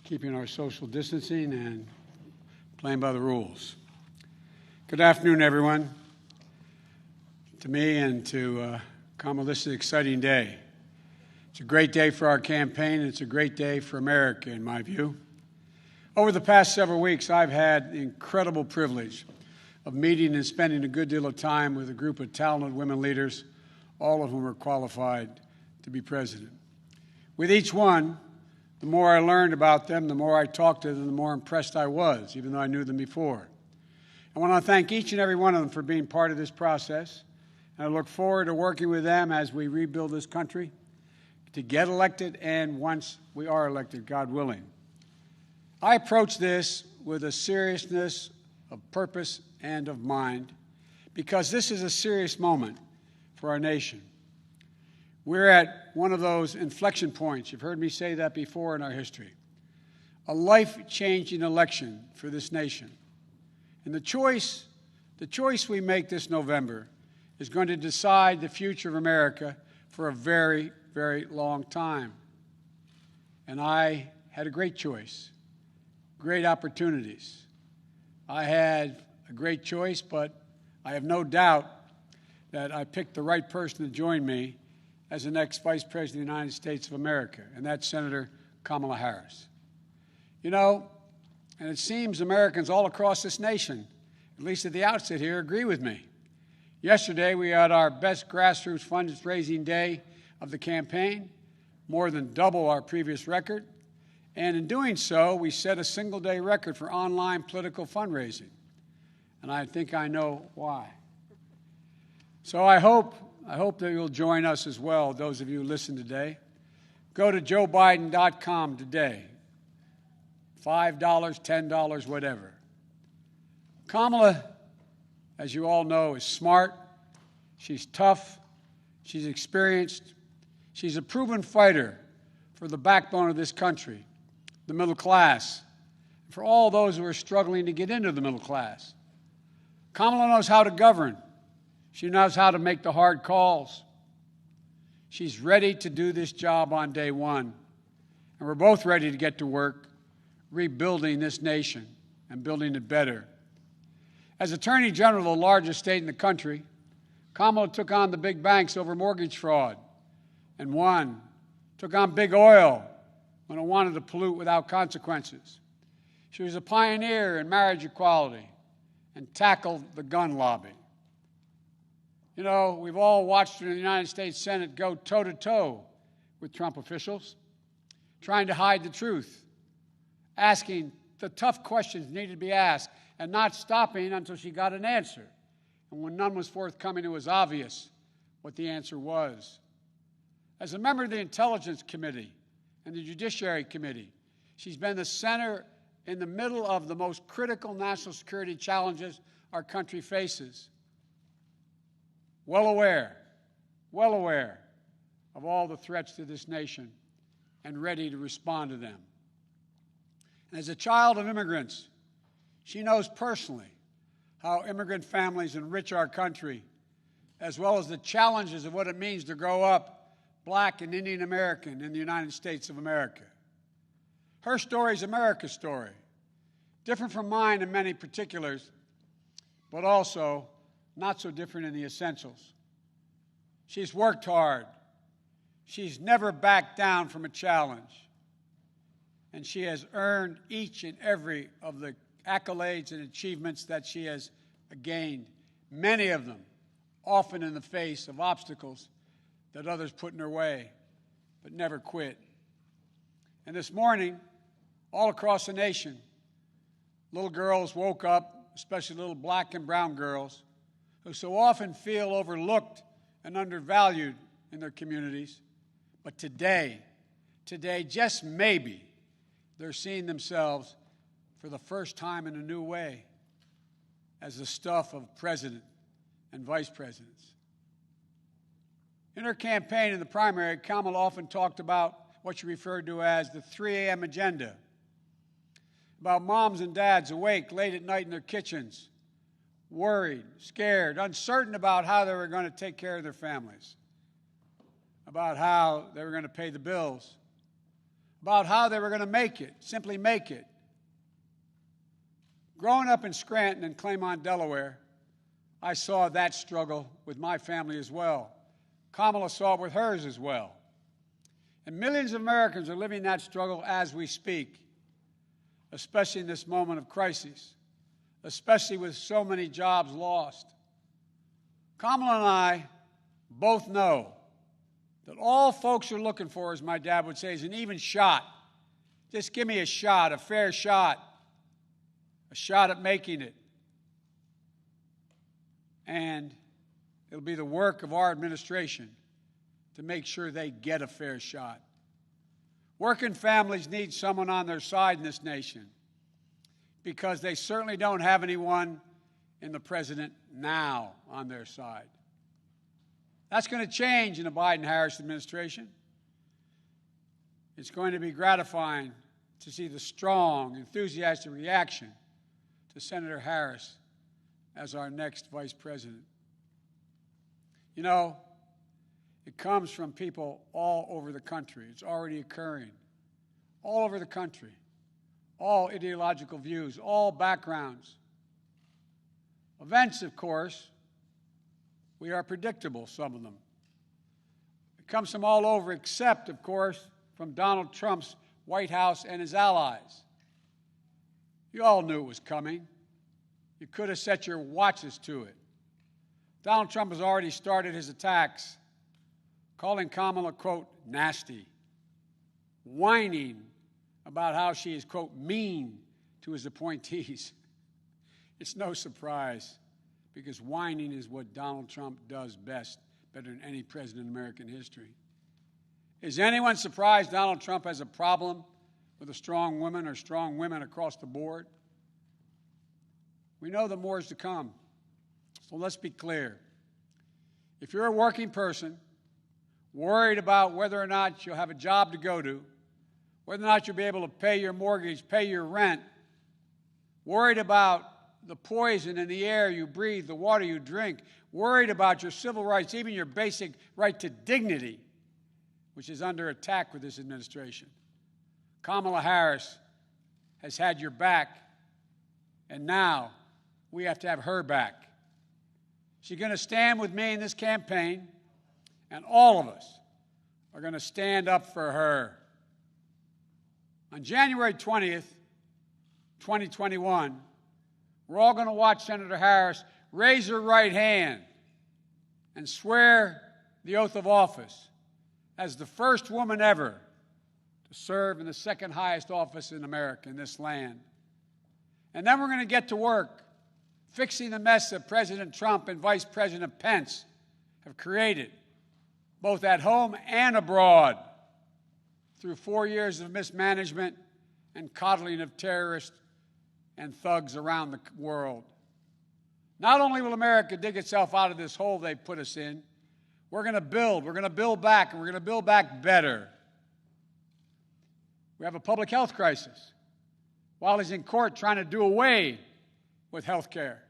keeping our social distancing and playing by the rules. Good afternoon, everyone. To me and to Kamala, this is an exciting day. It's a great day for our campaign, and it's a great day for America, in my view. Over the past several weeks, I've had the incredible privilege of meeting and spending a good deal of time with a group of talented women leaders, all of whom are qualified to be president. With each one, the more I learned about them, the more I talked to them, the more impressed I was, even though I knew them before. I want to thank each and every one of them for being part of this process, and I look forward to working with them as we rebuild this country to get elected and once we are elected, God willing. I approach this with a seriousness of purpose and of mind because this is a serious moment for our nation. We're at one of those inflection points. You've heard me say that before in our history. A life-changing election for this nation. And the choice we make this November is going to decide the future of America for a very, very long time. And I had a great choice, great opportunities. I had a great choice, but I have no doubt that I picked the right person to join me as the next Vice President of the United States of America, and that's Senator Kamala Harris. You know, and it seems Americans all across this nation, at least at the outset here, agree with me. Yesterday, we had our best grassroots fundraising day of the campaign, more than double our previous record, and in doing so, we set a single-day record for online political fundraising, and I think I know why. So I hope that you'll join us as well, those of you who listen today. Go to joebiden.com today. $5, $10, whatever. Kamala, as you all know, is smart. She's tough. She's experienced. She's a proven fighter for the backbone of this country, the middle class, for all those who are struggling to get into the middle class. Kamala knows how to govern. She knows how to make the hard calls. She's ready to do this job on day one. And we're both ready to get to work rebuilding this nation and building it better. As Attorney General of the largest state in the country, Kamala took on the big banks over mortgage fraud and won. Took on big oil when it wanted to pollute without consequences. She was a pioneer in marriage equality and tackled the gun lobby. You know, we've all watched her in the United States Senate go toe-to-toe with Trump officials, trying to hide the truth, asking the tough questions needed to be asked, and not stopping until she got an answer. And when none was forthcoming, it was obvious what the answer was. As a member of the Intelligence Committee and the Judiciary Committee, she's been the center in the middle of the most critical national security challenges our country faces. Well aware of all the threats to this nation and ready to respond to them. And as a child of immigrants, she knows personally how immigrant families enrich our country, as well as the challenges of what it means to grow up Black and Indian American in the United States of America. Her story is America's story, different from mine in many particulars, but also not so different in the essentials. She's worked hard. She's never backed down from a challenge. And she has earned each and every of the accolades and achievements that she has gained, many of them often in the face of obstacles that others put in her way, but never quit. And this morning, all across the nation, little girls woke up, especially little Black and brown girls, who so often feel overlooked and undervalued in their communities. But today, just maybe, they're seeing themselves for the first time in a new way as the stuff of president and vice presidents. In her campaign in the primary, Kamala often talked about what she referred to as the 3 a.m. agenda, about moms and dads awake late at night in their kitchens, worried, scared, uncertain about how they were going to take care of their families, about how they were going to pay the bills, about how they were going to make it, simply make it. Growing up in Scranton and Claymont, Delaware, I saw that struggle with my family as well. Kamala saw it with hers as well. And millions of Americans are living that struggle as we speak, especially in this moment of crisis, especially with so many jobs lost. Kamala and I both know that all folks are looking for, as my dad would say, is an even shot. Just give me a shot, a fair shot, a shot at making it. And it'll be the work of our administration to make sure they get a fair shot. Working families need someone on their side in this nation because they certainly don't have anyone in the president now on their side. That's going to change in the Biden-Harris administration. It's going to be gratifying to see the strong, enthusiastic reaction to Senator Harris as our next vice president. You know, it comes from people all over the country. It's already occurring. All over the country. All ideological views, all backgrounds. Events, of course, we are predictable, some of them. It comes from all over, except, of course, from Donald Trump's White House and his allies. You all knew it was coming. You could have set your watches to it. Donald Trump has already started his attacks, calling Kamala, quote, nasty, whining about how she is, quote, mean to his appointees. It's no surprise, because whining is what Donald Trump does best, better than any president in American history. Is anyone surprised Donald Trump has a problem with a strong woman or strong women across the board? We know that more is to come. So let's be clear. If you're a working person, worried about whether or not you'll have a job to go to, whether or not you'll be able to pay your mortgage, pay your rent, worried about the poison in the air you breathe, the water you drink, worried about your civil rights, even your basic right to dignity, which is under attack with this administration. Kamala Harris has had your back, and now we have to have her back. She's going to stand with me in this campaign, and all of us are going to stand up for her. On January 20th, 2021, we're all going to watch Senator Harris raise her right hand and swear the oath of office as the first woman ever to serve in the second highest office in America, in this land. And then we're going to get to work fixing the mess that President Trump and Vice President Pence have created, both at home and abroad, through 4 years of mismanagement and coddling of terrorists and thugs around the world. Not only will America dig itself out of this hole they put us in, we're going to build back, and we're going to build back better. We have a public health crisis while he's in court trying to do away with health care.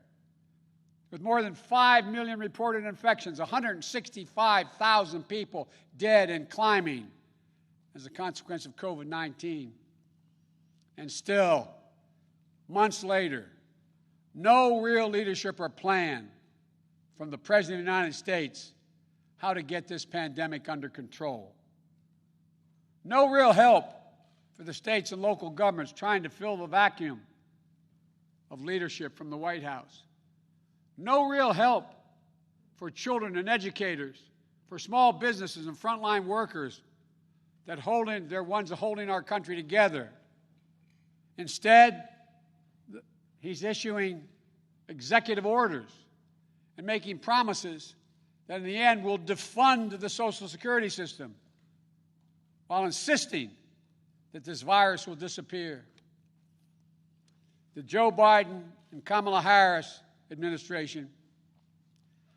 With more than 5 million reported infections, 165,000 people dead and climbing as a consequence of COVID-19. And still, months later, no real leadership or plan from the President of the United States how to get this pandemic under control. No real help for the states and local governments trying to fill the vacuum of leadership from the White House. No real help for children and educators, for small businesses and frontline workers they're ones holding our country together. Instead, he's issuing executive orders and making promises that in the end will defund the Social Security system while insisting that this virus will disappear. The Joe Biden and Kamala Harris administration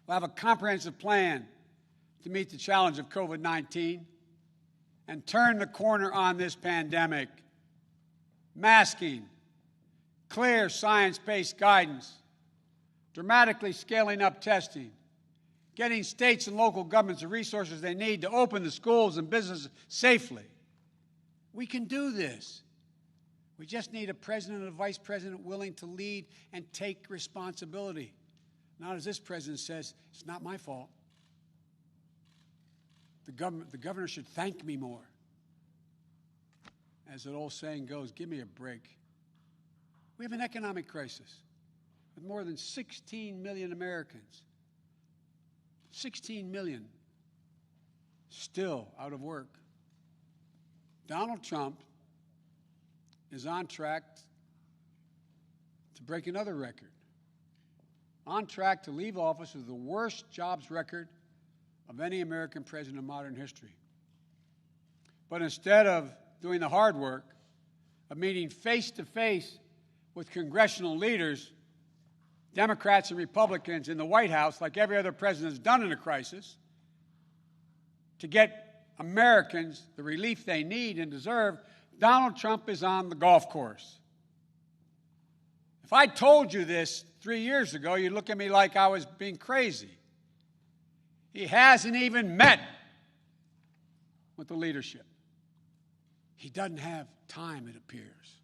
will have a comprehensive plan to meet the challenge of COVID-19 and turn the corner on this pandemic. Masking, clear science-based guidance, dramatically scaling up testing, getting states and local governments the resources they need to open the schools and businesses safely. We can do this. We just need a president and a vice president willing to lead and take responsibility. Not as this president says, it's not my fault. The governor should thank me more. As that old saying goes, give me a break. We have an economic crisis with more than 16 million Americans. 16 million still out of work. Donald Trump is on track to break another record. On track to leave office with the worst jobs record of any American president in modern history. But instead of doing the hard work of meeting face-to-face with congressional leaders, Democrats and Republicans in the White House, like every other president has done in a crisis, to get Americans the relief they need and deserve, Donald Trump is on the golf course. If I told you this 3 years ago, you'd look at me like I was being crazy. He hasn't even met with the leadership. He doesn't have time, it appears.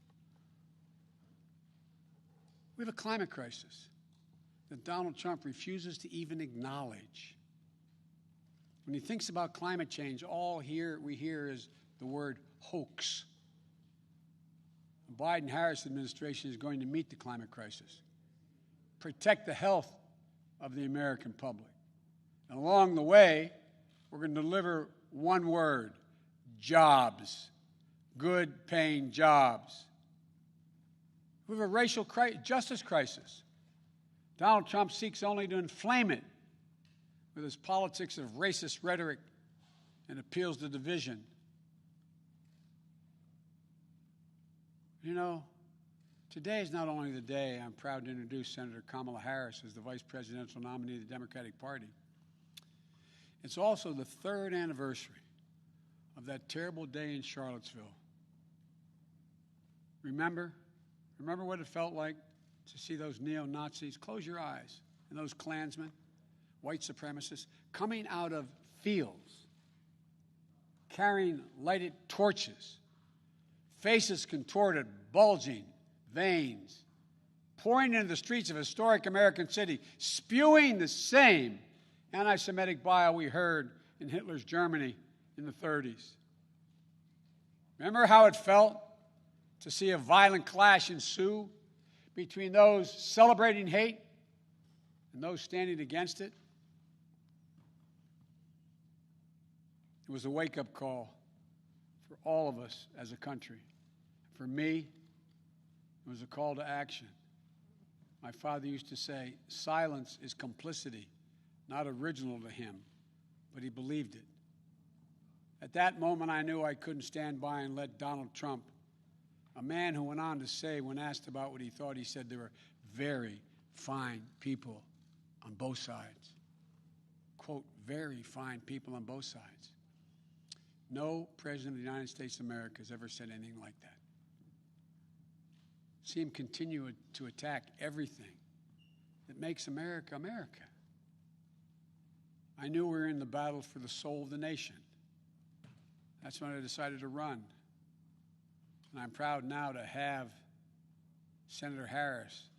We have a climate crisis that Donald Trump refuses to even acknowledge. When he thinks about climate change, all we hear is the word hoax. The Biden-Harris administration is going to meet the climate crisis, protect the health of the American public. And along the way, we're going to deliver one word: jobs, good-paying jobs. We have a racial justice crisis. Donald Trump seeks only to inflame it with his politics of racist rhetoric and appeals to division. You know, today is not only the day I'm proud to introduce Senator Kamala Harris as the vice presidential nominee of the Democratic Party. It's also the third anniversary of that terrible day in Charlottesville. Remember what it felt like to see those neo-Nazis? Close your eyes. And those Klansmen, white supremacists, coming out of fields, carrying lighted torches, faces contorted, bulging, veins, pouring into the streets of a historic American city, spewing the same anti-Semitic bile we heard in Hitler's Germany in the 30s. Remember how it felt to see a violent clash ensue between those celebrating hate and those standing against it? It was a wake-up call for all of us as a country. For me, it was a call to action. My father used to say, silence is complicity, not original to him, but he believed it. At that moment, I knew I couldn't stand by and let Donald Trump, a man who went on to say, when asked about what he thought, he said there were very fine people on both sides. Quote, very fine people on both sides. No president of the United States of America has ever said anything like that. See him continue to attack everything that makes America, America. I knew we were in the battle for the soul of the nation. That's when I decided to run. And I'm proud now to have Senator Harris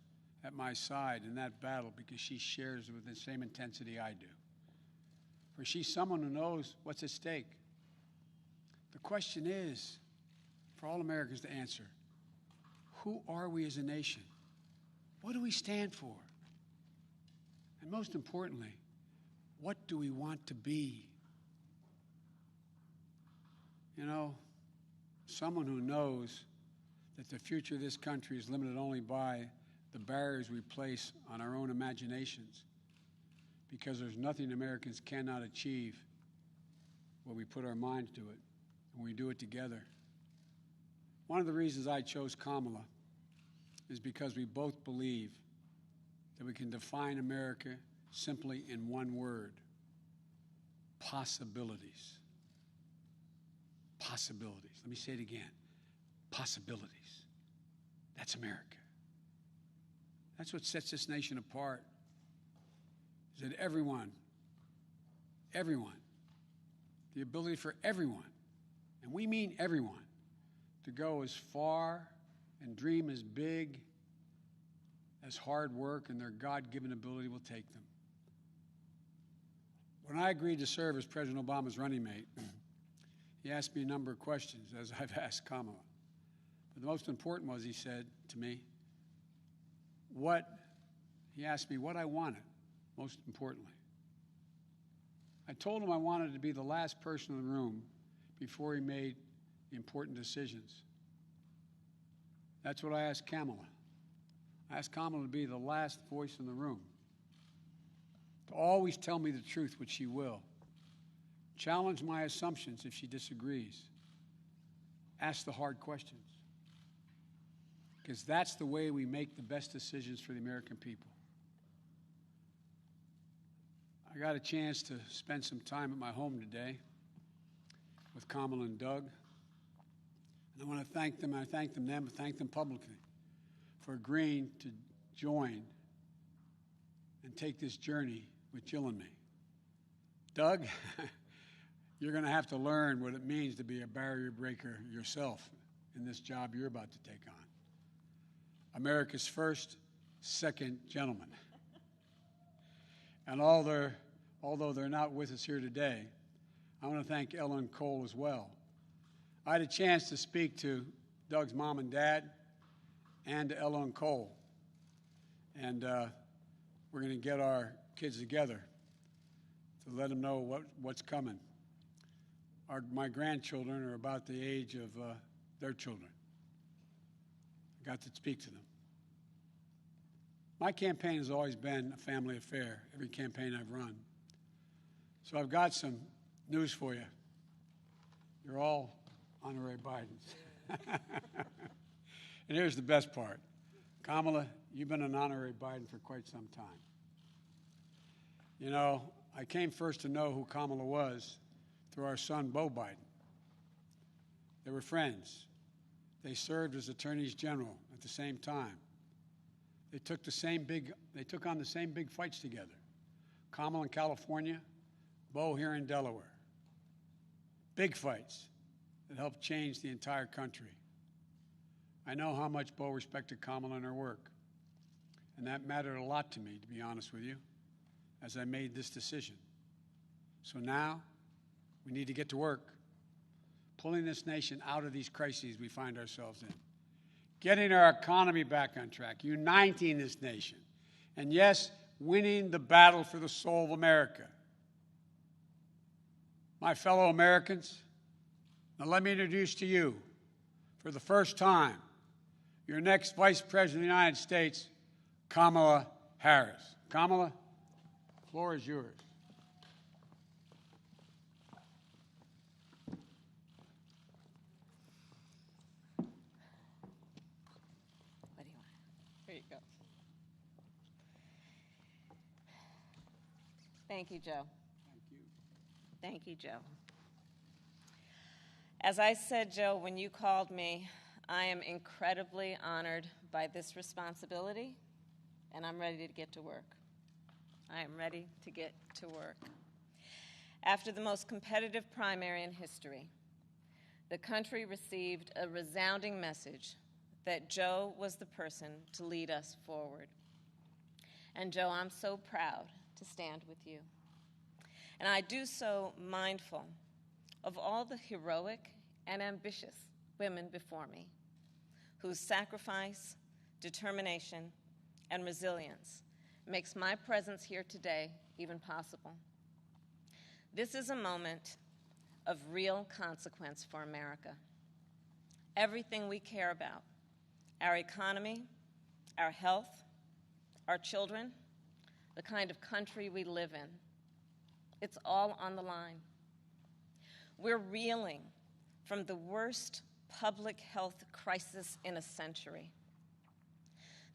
at my side in that battle because she shares with the same intensity I do. For she's someone who knows what's at stake. The question is, for all Americans to answer, who are we as a nation? What do we stand for? And most importantly, what do we want to be? You know, someone who knows that the future of this country is limited only by the barriers we place on our own imaginations, because there's nothing Americans cannot achieve when we put our minds to it, and we do it together. One of the reasons I chose Kamala is because we both believe that we can define America simply in one word: possibilities. Possibilities. Let me say it again. Possibilities. That's America. That's what sets this nation apart, is that everyone, the ability for everyone, and we mean everyone, to go as far and dream as big as hard work and their God-given ability will take them. When I agreed to serve as President Obama's running mate, he asked me a number of questions, as I've asked Kamala. But the most important was, he said to me, he asked me what I wanted, most importantly. I told him I wanted to be the last person in the room before he made the important decisions. That's what I asked Kamala. I asked Kamala to be the last voice in the room, to always tell me the truth, which she will. Challenge my assumptions if she disagrees. Ask the hard questions. Because that's the way we make the best decisions for the American people. I got a chance to spend some time at my home today with Kamala and Doug. And I want to thank them, I thank them publicly for agreeing to join and take this journey with Jill and me. Doug, you're going to have to learn what it means to be a barrier breaker yourself in this job you're about to take on. America's first, second gentleman. And although they're not with us here today, I want to thank Ella and Cole as well. I had a chance to speak to Doug's mom and dad and to Ella and Cole. And we're going to get our kids together to let them know what's coming. My grandchildren are about the age of their children. I got to speak to them. My campaign has always been a family affair, every campaign I've run. So I've got some news for you. You're all honorary Bidens. And here's the best part. Kamala, you've been an honorary Biden for quite some time. You know, I came first to know who Kamala was through our son, Beau Biden. They were friends. They served as attorneys general at the same time. They took on the same big fights together. Kamala in California, Beau here in Delaware. Big fights that helped change the entire country. I know how much Beau respected Kamala and her work, and that mattered a lot to me, to be honest with you, as I made this decision. So now, we need to get to work, pulling this nation out of these crises we find ourselves in, getting our economy back on track, uniting this nation, and yes, winning the battle for the soul of America. My fellow Americans, now let me introduce to you, for the first time, your next Vice President of the United States, Kamala Harris. Kamala, the floor is yours. What do you want? Here you go. Thank you, Joe. Thank you. Thank you, Joe. As I said, Joe, when you called me, I am incredibly honored by this responsibility, and I'm ready to get to work. I am ready to get to work. After the most competitive primary in history, the country received a resounding message that Joe was the person to lead us forward. And Joe, I'm so proud to stand with you. And I do so mindful of all the heroic and ambitious women before me, whose sacrifice, determination, and resilience makes my presence here today even possible. This is a moment of real consequence for America. Everything we care about, our economy, our health, our children, the kind of country we live in, it's all on the line. We're reeling from the worst public health crisis in a century.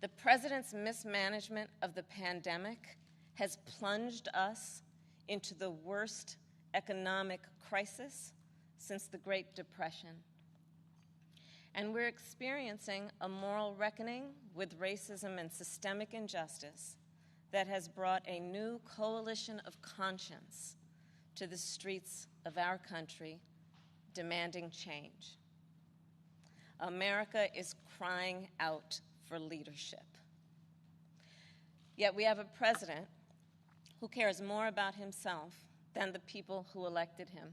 The president's mismanagement of the pandemic has plunged us into the worst economic crisis since the Great Depression. And we're experiencing a moral reckoning with racism and systemic injustice that has brought a new coalition of conscience to the streets of our country, demanding change. America is crying out for leadership. Yet we have a president who cares more about himself than the people who elected him.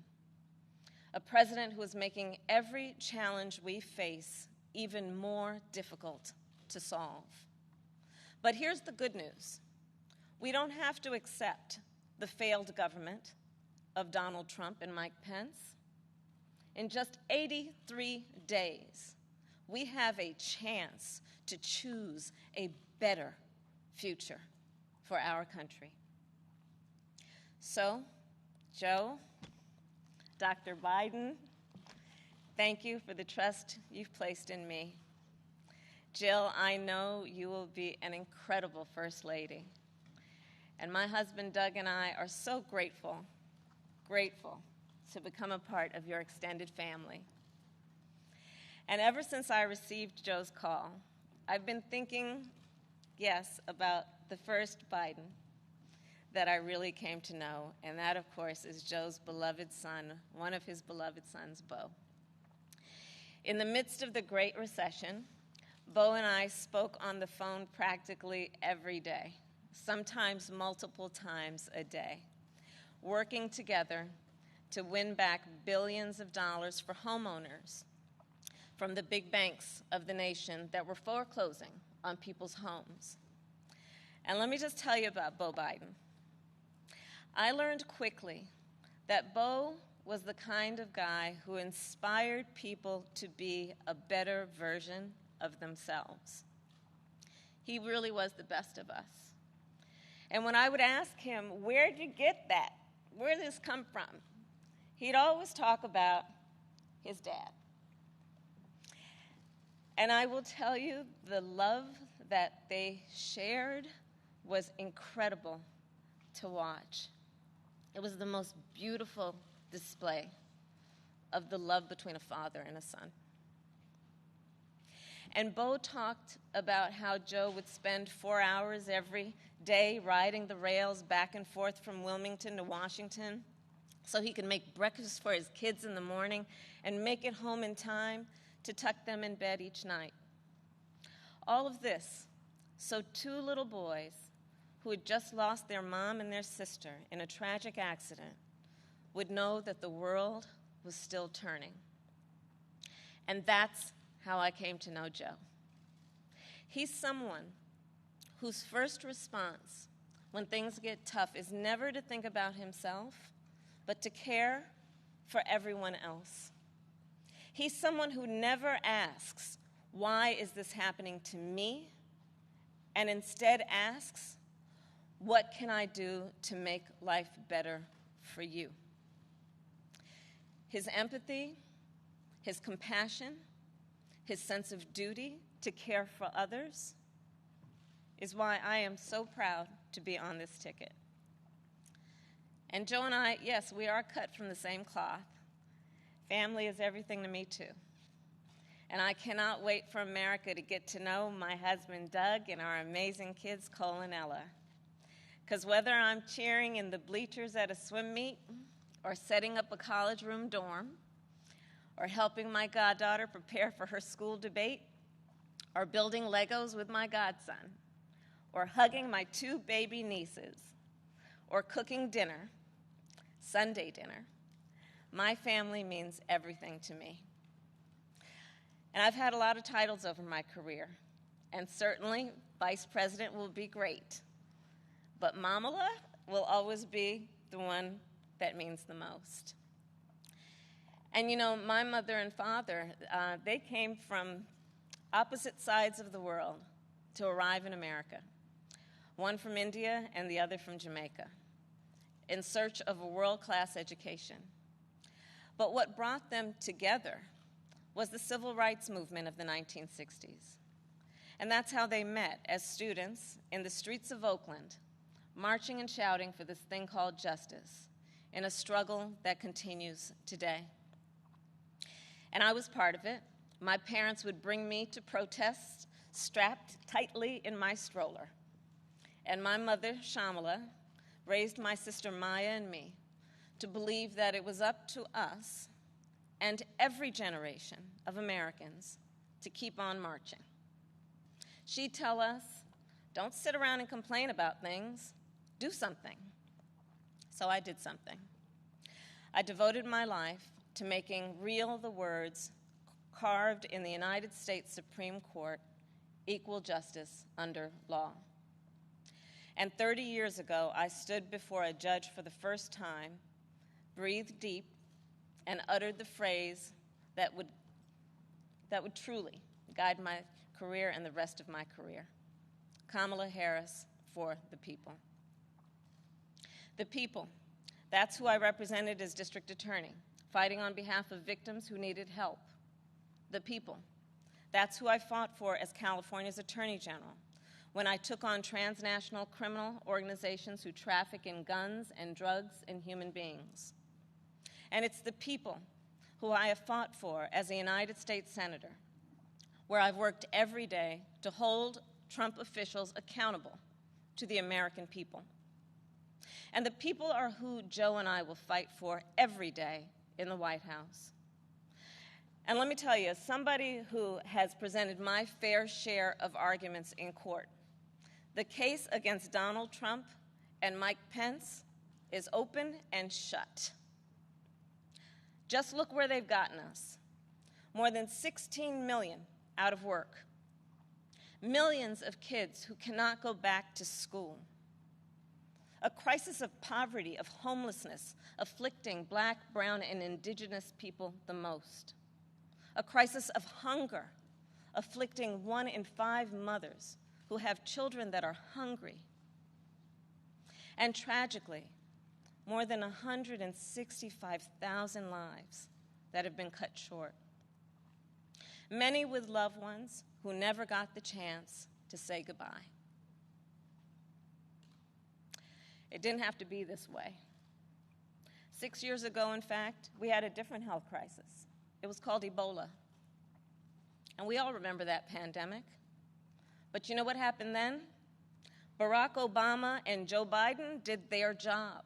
A president who is making every challenge we face even more difficult to solve. But here's the good news. We don't have to accept the failed government of Donald Trump and Mike Pence. In just 83 days, we have a chance to choose a better future for our country. So, Joe, Dr. Biden, thank you for the trust you've placed in me. Jill, I know you will be an incredible First Lady. And my husband Doug and I are so grateful to become a part of your extended family. And ever since I received Joe's call, I've been thinking, yes, about the first Biden that I really came to know, and that, of course, is Joe's beloved son, one of his beloved sons, Beau. In the midst of the Great Recession, Beau and I spoke on the phone practically every day, sometimes multiple times a day, working together to win back billions of dollars for homeowners from the big banks of the nation that were foreclosing on people's homes. And let me just tell you about Beau Biden. I learned quickly that Beau was the kind of guy who inspired people to be a better version of themselves. He really was the best of us. And when I would ask him, where'd you get that? Where did this come from? He'd always talk about his dad. And I will tell you, the love that they shared was incredible to watch. It was the most beautiful display of the love between a father and a son. And Beau talked about how Joe would spend 4 hours every day riding the rails back and forth from Wilmington to Washington so he could make breakfast for his kids in the morning and make it home in time to tuck them in bed each night. All of this so 2 little boys who had just lost their mom and their sister in a tragic accident would know that the world was still turning. And that's how I came to know Joe. He's someone whose first response when things get tough is never to think about himself, but to care for everyone else. He's someone who never asks, why is this happening to me? And instead asks, what can I do to make life better for you? His empathy, his compassion, his sense of duty to care for others is why I am so proud to be on this ticket. And Joe and I, yes, we are cut from the same cloth. Family is everything to me, too. And I cannot wait for America to get to know my husband, Doug, and our amazing kids, Cole and Ella. Because whether I'm cheering in the bleachers at a swim meet, or setting up a college room dorm, or helping my goddaughter prepare for her school debate, or building Legos with my godson, or hugging my 2 baby nieces, or cooking dinner, Sunday dinner, my family means everything to me. And I've had a lot of titles over my career, and certainly vice president will be great, but Mamala will always be the one that means the most. And you know, my mother and father, they came from opposite sides of the world to arrive in America, one from India and the other from Jamaica, in search of a world-class education. But what brought them together was the civil rights movement of the 1960s. And that's how they met, as students in the streets of Oakland, marching and shouting for this thing called justice, in a struggle that continues today. And I was part of it. My parents would bring me to protests strapped tightly in my stroller. And my mother, Shamala, raised my sister Maya and me to believe that it was up to us and every generation of Americans to keep on marching. She'd tell us, don't sit around and complain about things, do something. So I did something. I devoted my life to making real the words carved in the United States Supreme Court, equal justice under law. And 30 years ago, I stood before a judge for the first time, breathed deep, and uttered the phrase that would truly guide my career and the rest of my career. Kamala Harris for the people. The people, that's who I represented as district attorney, fighting on behalf of victims who needed help. The people, that's who I fought for as California's Attorney General when I took on transnational criminal organizations who traffic in guns and drugs and human beings. And it's the people who I have fought for as a United States Senator, where I've worked every day to hold Trump officials accountable to the American people. And the people are who Joe and I will fight for every day in the White House. And let me tell you, as somebody who has presented my fair share of arguments in court, the case against Donald Trump and Mike Pence is open and shut. Just look where they've gotten us. More than 16 million out of work. Millions of kids who cannot go back to school. A crisis of poverty, of homelessness, afflicting Black, brown, and indigenous people the most. A crisis of hunger, afflicting 1 in 5 mothers who have children that are hungry. And tragically, more than 165,000 lives that have been cut short. Many with loved ones who never got the chance to say goodbye. It didn't have to be this way. 6 years ago, in fact, we had a different health crisis. It was called Ebola. And we all remember that pandemic. But you know what happened then? Barack Obama and Joe Biden did their job.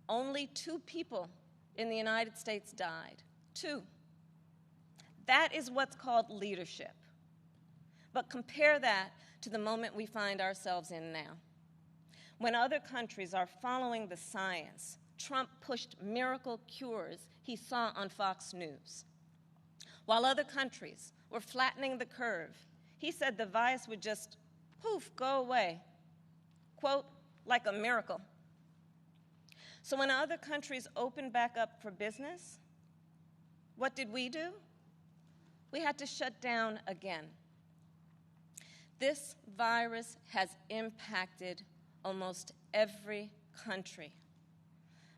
Only 2 people in the United States died. 2. That is what's called leadership. But compare that to the moment we find ourselves in now. When other countries are following the science, Trump pushed miracle cures he saw on Fox News. While other countries were flattening the curve, he said the virus would just, poof, go away. Quote, like a miracle. So when other countries opened back up for business, what did we do? We had to shut down again. This virus has impacted almost every country.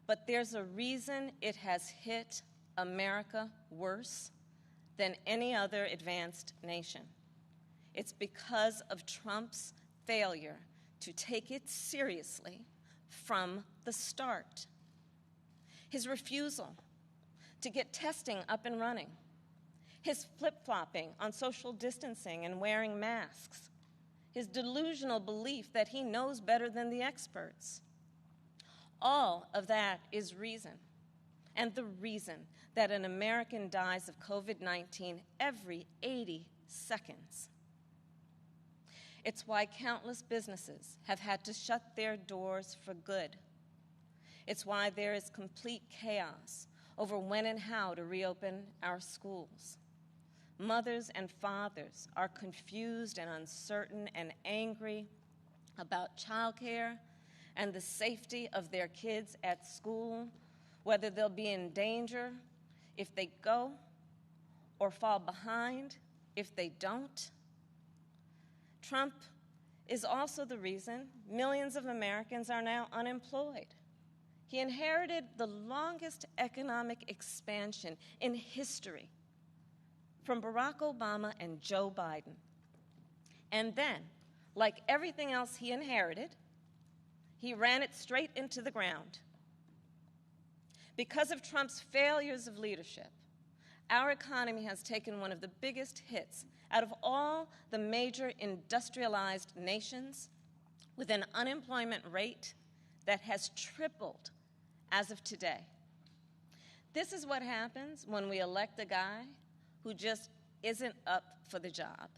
But there's a reason it has hit America worse than any other advanced nation. It's because of Trump's failure to take it seriously from the start. His refusal to get testing up and running. His flip-flopping on social distancing and wearing masks. His delusional belief that he knows better than the experts. All of that is reason, and the reason that an American dies of COVID-19 every 80 seconds. It's why countless businesses have had to shut their doors for good. It's why there is complete chaos over when and how to reopen our schools. Mothers and fathers are confused and uncertain and angry about childcare and the safety of their kids at school, whether they'll be in danger if they go or fall behind if they don't. Trump is also the reason millions of Americans are now unemployed. He inherited the longest economic expansion in history from Barack Obama and Joe Biden. And then, like everything else he inherited, he ran it straight into the ground. Because of Trump's failures of leadership, our economy has taken one of the biggest hits out of all the major industrialized nations, with an unemployment rate that has tripled as of today. This is what happens when we elect a guy who just isn't up for the job,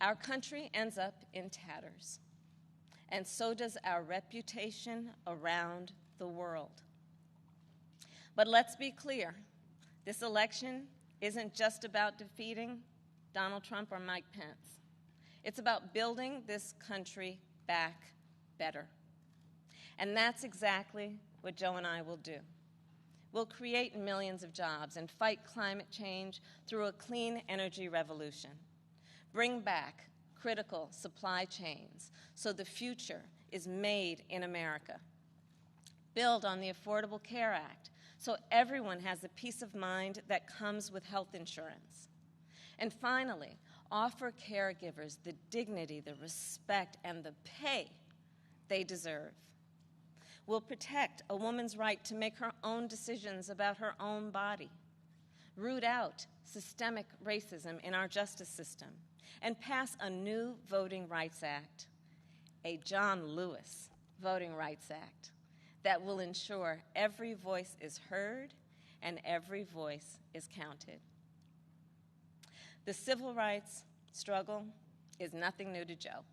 our country ends up in tatters, and so does our reputation around the world. But let's be clear, this election isn't just about defeating Donald Trump or Mike Pence. It's about building this country back better. And that's exactly what Joe and I will do. We'll create millions of jobs and fight climate change through a clean energy revolution. Bring back critical supply chains so the future is made in America. Build on the Affordable Care Act so everyone has the peace of mind that comes with health insurance. And finally, offer caregivers the dignity, the respect, and the pay they deserve. We'll protect a woman's right to make her own decisions about her own body, root out systemic racism in our justice system, and pass a new Voting Rights Act, a John Lewis Voting Rights Act, that will ensure every voice is heard and every voice is counted. The civil rights struggle is nothing new to Joe.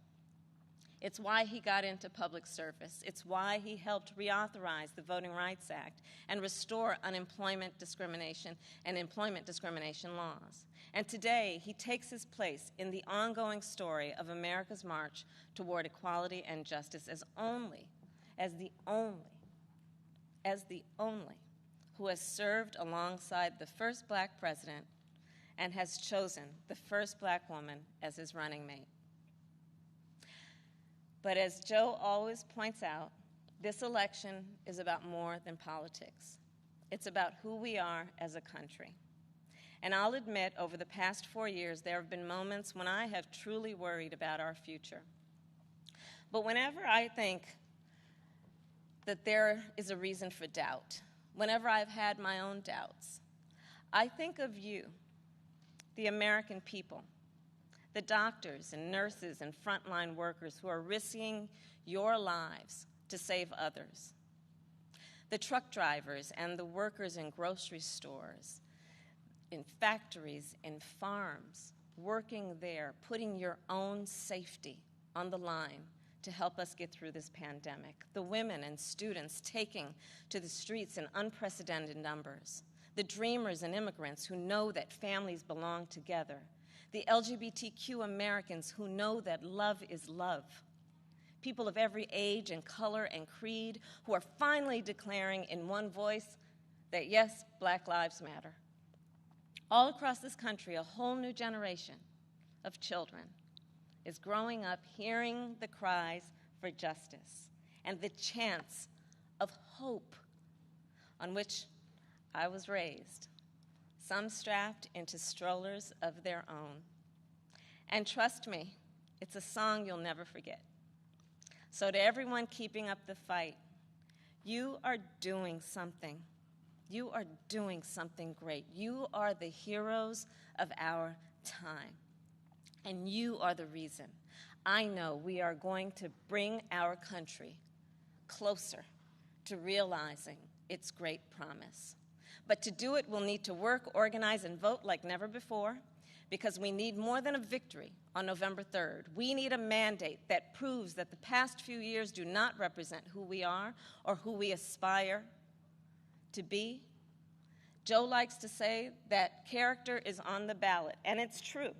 It's why he got into public service. It's why he helped reauthorize the Voting Rights Act and restore unemployment discrimination and employment discrimination laws. And today, he takes his place in the ongoing story of America's march toward equality and justice as the only who has served alongside the first black president and has chosen the first black woman as his running mate. But as Joe always points out, this election is about more than politics. It's about who we are as a country. And I'll admit, over the past 4 years, there have been moments when I have truly worried about our future. But whenever I think that there is a reason for doubt, whenever I've had my own doubts, I think of you, the American people, the doctors and nurses and frontline workers who are risking your lives to save others, the truck drivers and the workers in grocery stores, in factories, in farms, working there, putting your own safety on the line to help us get through this pandemic, the women and students taking to the streets in unprecedented numbers, the dreamers and immigrants who know that families belong together, the LGBTQ Americans who know that love is love, people of every age and color and creed who are finally declaring in one voice that, yes, Black Lives Matter. All across this country, a whole new generation of children is growing up hearing the cries for justice and the chants of hope on which I was raised, some strapped into strollers of their own. And trust me, it's a song you'll never forget. So to everyone keeping up the fight, you are doing something. You are doing something great. You are the heroes of our time. And you are the reason I know we are going to bring our country closer to realizing its great promise. But to do it, we'll need to work, organize, and vote like never before, because we need more than a victory on November 3rd. We need a mandate that proves that the past few years do not represent who we are or who we aspire to be. Joe likes to say that character is on the ballot, and it's true.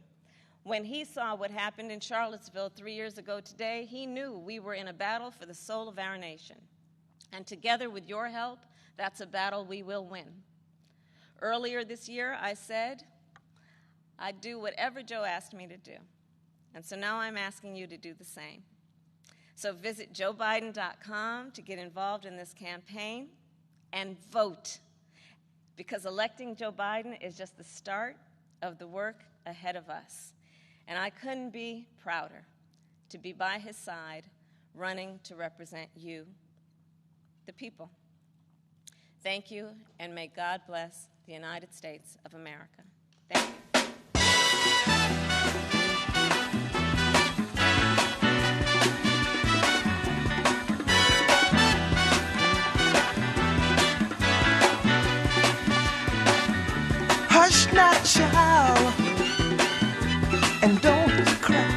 When he saw what happened in Charlottesville 3 years ago today, he knew we were in a battle for the soul of our nation. And together with your help, that's a battle we will win. Earlier this year, I said I'd do whatever Joe asked me to do. And so now I'm asking you to do the same. So visit joebiden.com to get involved in this campaign and vote, because electing Joe Biden is just the start of the work ahead of us. And I couldn't be prouder to be by his side, running to represent you, the people. Thank you, and may God bless the United States of America. Thank you. Hush now. and don't cry.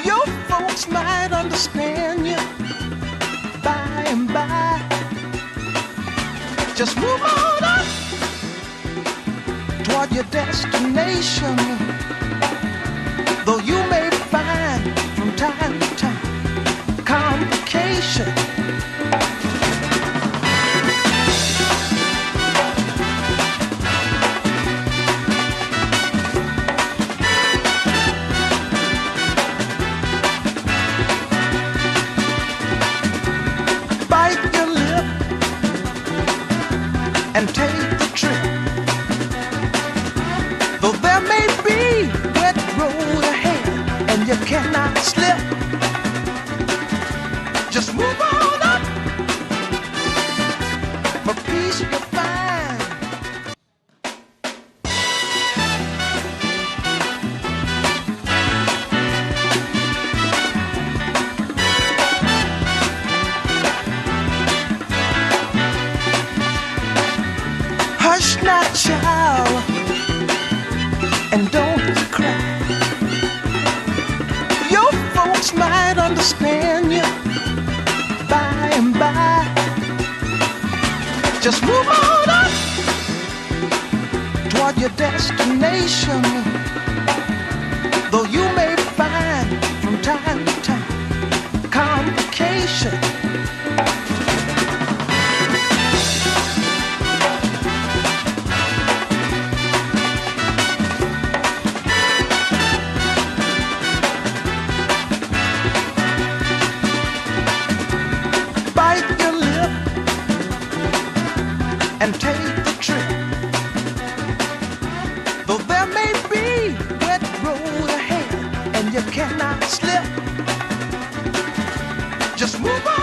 Your folks might understand you by and by. Just move on up toward your destination, though you may find from time to time complication. Bite your lip and take the trip, though there may be wet road ahead and you cannot slip. Just move on up for peace you'll find. Hush not, child, and don't cry. Your folks might understand you by and by. Just move on up toward your destination, though you may find from time to time complication. Bite your lip and take the trip, though there may be wet road ahead and you cannot slip. Just move on